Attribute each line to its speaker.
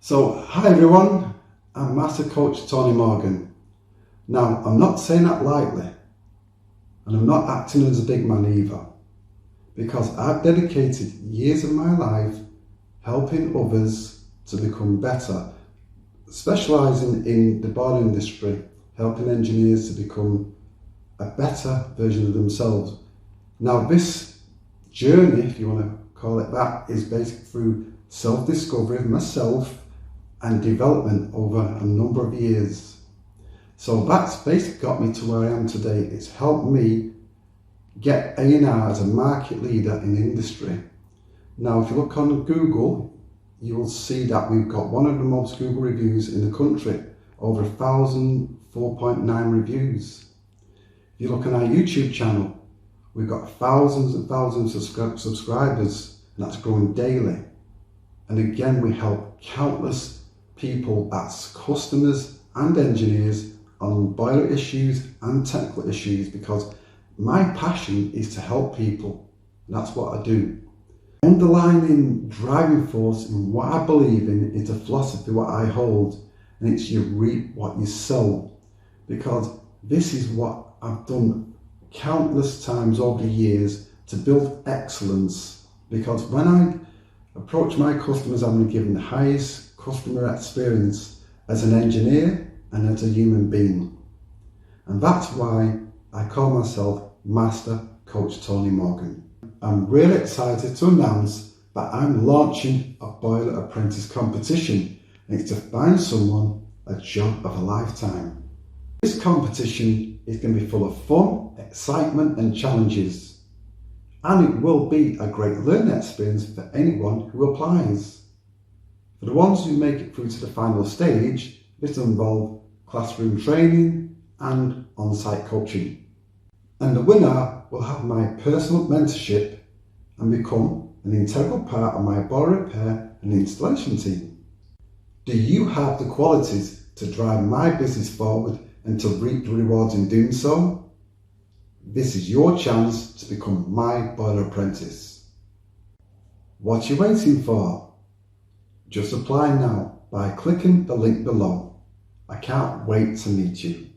Speaker 1: Hi everyone, I'm Master Coach Tony Morgan. Now, I'm not saying that lightly, and I'm not acting as a big man either, because I've dedicated years of my life helping others to become better, specialising in the boiler industry, helping engineers to become a better version of themselves. Now, this journey, if you want to call it that, is basically through self-discovery of myself and development over a number of years. So that's basically got me to where I am today. It's helped me get A&R as a market leader in the industry. Now, if you look on Google, you will see that we've got one of the most Google reviews in the country, over 1,000 4.9 reviews. If you look on our YouTube channel, we've got thousands and thousands of subscribers, and that's growing daily. And again, we help countless people as customers and engineers on boiler issues and technical issues, because my passion is to help people. And that's what I do. Underlying driving force in what I believe in is the philosophy what I hold, and it's you reap what you sow, because this is what I've done countless times over the years to build excellence. Because when I approach my customers, I'm going to give them the highest customer experience as an engineer and as a human being. And that's why I call myself Master Coach Tony Morgan. I'm really excited to announce that I'm launching a Boiler Apprentice competition, and it's to find someone a job of a lifetime. This competition is going to be full of fun, excitement and challenges, and it will be a great learning experience for anyone who applies. For the ones who make it through to the final stage, this will involve classroom training and on-site coaching. And the winner will have my personal mentorship and become an integral part of my boiler repair and installation team. Do you have the qualities to drive my business forward and to reap the rewards in doing so? This is your chance to become my Boiler Apprentice. What are you waiting for? Just apply now by clicking the link below. I can't wait to meet you.